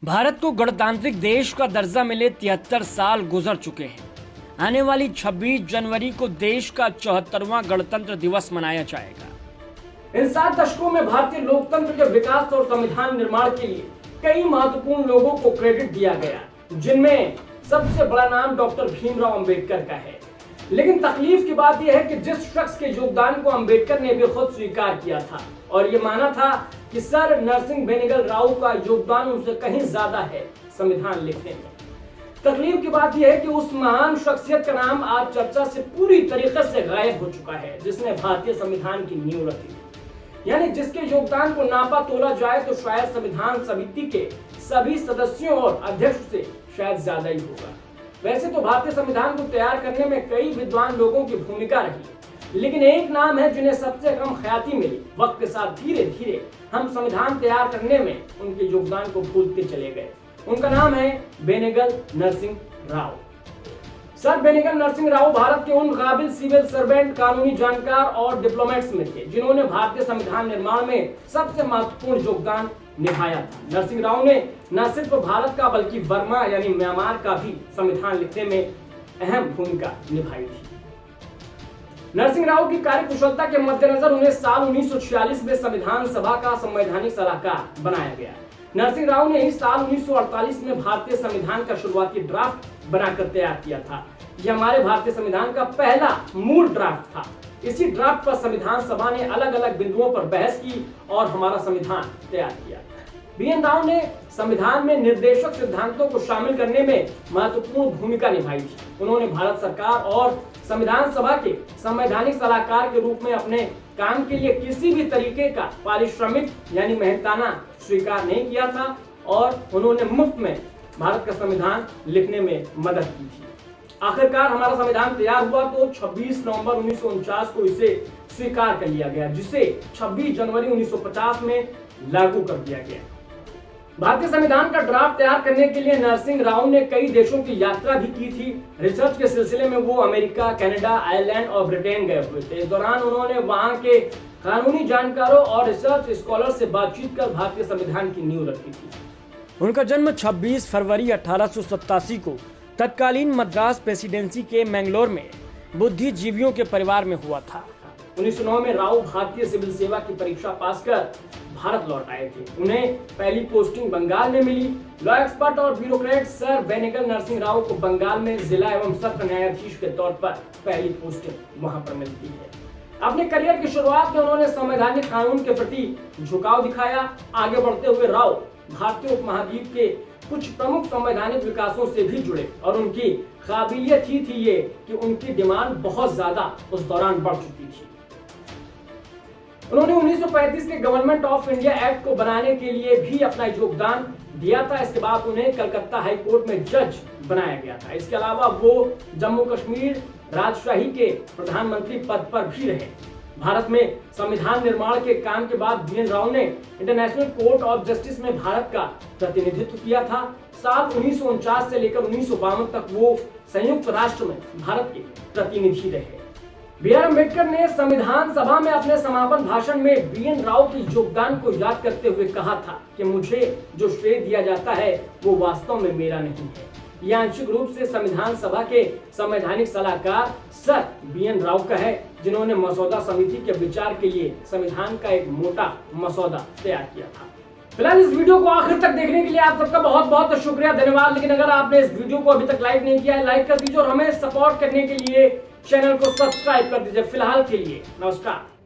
भारत को गणतांत्रिक देश का दर्जा मिले 73 साल गुजर चुके हैं। आने वाली 26 जनवरी को देश का 74वां गणतंत्र दिवस मनाया जाएगा। इन 7 दशकों में भारतीय लोकतंत्र के विकास और संविधान निर्माण के लिए कई महत्वपूर्ण लोगों को क्रेडिट दिया गया, जिनमें सबसे बड़ा नाम डॉक्टर भीमराव अंबेडकर का है। लेकिन तकलीफ की बात यह है कि जिस शख्स के योगदान को अंबेडकर ने भी खुद स्वीकार किया था और ये माना था कि सर नरसिंह बेनेगल राव का योगदान उनसे कहीं ज्यादा है संविधान लिखने में। तकलीफ की बात यह है कि उस महान शख्सियत का नाम आज चर्चा से पूरी तरीके से गायब हो चुका है, जिसने भारतीय संविधान की नींव रखी। यानी जिसके योगदान को नापा तोला जाए तो शायद संविधान समिति के सभी सदस्यों और अध्यक्ष से शायद ज्यादा ही होगा। वैसे तो भारतीय संविधान को तैयार करने में कई विद्वान लोगों की भूमिका रही, लेकिन एक नाम है जिन्हें सबसे कम ख्याति मिली। वक्त के साथ धीरे धीरे हम संविधान तैयार करने में उनके योगदान को भूलते चले गए। उनका नाम है बेनेगल नरसिंह राव। सर बेनेगल नरसिंह राव भारत के उन काबिल सिविल सर्वेंट, कानूनी जानकार और डिप्लोमेट्स में थे जिन्होंने भारतीय संविधान निर्माण में सबसे महत्वपूर्ण योगदान निभाया था। नरसिंह राव ने न सिर्फ भारत का बल्कि बर्मा यानी म्यांमार का भी संविधान लिखने में अहम भूमिका निभाई थी। नरसिंह राव की कार्यकुशलता के मद्देनजर उन्हें साल 1946 में संविधान सभा का संवैधानिक सलाहकार बनाया गया। नरसिंह राव ने ही साल 1948 में भारतीय संविधान का शुरुआती ड्राफ्ट बनाकर तैयार किया था। यह हमारे भारतीय संविधान का पहला मूल ड्राफ्ट था। इसी ड्राफ्ट पर संविधान सभा ने अलग अलग बिंदुओं पर बहस की और हमारा संविधान तैयार किया। बी.एन. राव ने संविधान में निर्देशक सिद्धांतों को शामिल करने में महत्वपूर्ण भूमिका निभाई थी। उन्होंने भारत सरकार और संविधान सभा के संवैधानिक सलाहकार के रूप में अपने काम के लिए किसी भी तरीके का पारिश्रमिक यानी मेहनताना स्वीकार नहीं किया था और उन्होंने मुफ्त में भारत का संविधान लिखने में मदद की थी। आखिरकार हमारा संविधान तैयार हुआ तो 26 नवंबर 1949 को इसे स्वीकार कर लिया गया, जिसे 26 जनवरी 1950 में लागू कर दिया गया। भारतीय संविधान का ड्राफ्ट तैयार करने के लिए नरसिंह राव ने कई देशों की यात्रा भी की थी। रिसर्च के सिलसिले में वो अमेरिका, कनाडा, आयरलैंड और ब्रिटेन गए हुए थे। इस दौरान उन्होंने वहां के कानूनी जानकारों और रिसर्च स्कॉलर से बातचीत कर भारतीय संविधान की नींव रखी थी। उनका जन्म 26 फरवरी 1887 को तत्कालीन मद्रास प्रेसिडेंसी के मैंगलोर में बुद्धिजीवियों के परिवार में हुआ था। 1909 में राव भारतीय सिविल सेवा की परीक्षा पास कर भारत लौट आए थे। उन्हें पहली पोस्टिंग बंगाल में मिली। लॉ एक्सपर्ट और ब्यूरोक्रेट सर बेनेगल नरसिंह राव को बंगाल में जिला एवं सत्र न्यायाधीश के तौर पर पहली पोस्टिंग वहां पर मिलती है। अपने करियर की शुरुआत में उन्होंने संवैधानिक कानून के प्रति झुकाव दिखाया। आगे बढ़ते हुए राव भारतीय उपमहाद्वीप के कुछ प्रमुख संवैधानिक विकासों से भी जुड़े और उनकी काबिलियत ही थी ये कि उनकी डिमांड बहुत ज्यादा उस दौरान बढ़ चुकी थी। उन्होंने 1935 के गवर्नमेंट ऑफ इंडिया एक्ट को बनाने के लिए भी अपना योगदान दिया था। इसके बाद उन्हें कलकत्ता हाई कोर्ट में जज बनाया गया था। इसके अलावा वो जम्मू कश्मीर राजशाही के प्रधानमंत्री पद पर भी रहे। भारत में संविधान निर्माण के काम के बाद बी.एन. राव ने इंटरनेशनल कोर्ट ऑफ जस्टिस में भारत का प्रतिनिधित्व किया था। साल 1949 से लेकर 1952 तक वो संयुक्त राष्ट्र में भारत के प्रतिनिधि रहे। बी.आर. अम्बेडकर ने संविधान सभा में अपने समापन भाषण में बी.एन. राव के योगदान को याद करते हुए कहा था कि मुझे जो श्रेय दिया जाता है वो वास्तव में मेरा नहीं है। यह आंशिक रूप से संविधान सभा के संवैधानिक सलाहकार सर बी.एन. राव का है, जिन्होंने मसौदा समिति के विचार के लिए संविधान का एक मोटा मसौदा तैयार किया था। फिलहाल इस वीडियो को आखिर तक देखने के लिए आप सबका बहुत बहुत शुक्रिया, धन्यवाद। लेकिन अगर आपने इस वीडियो को अभी तक लाइक नहीं किया है, लाइक कर दीजिए और हमें सपोर्ट करने के लिए चैनल को सब्सक्राइब कर दीजिए। फिलहाल के लिए नमस्कार।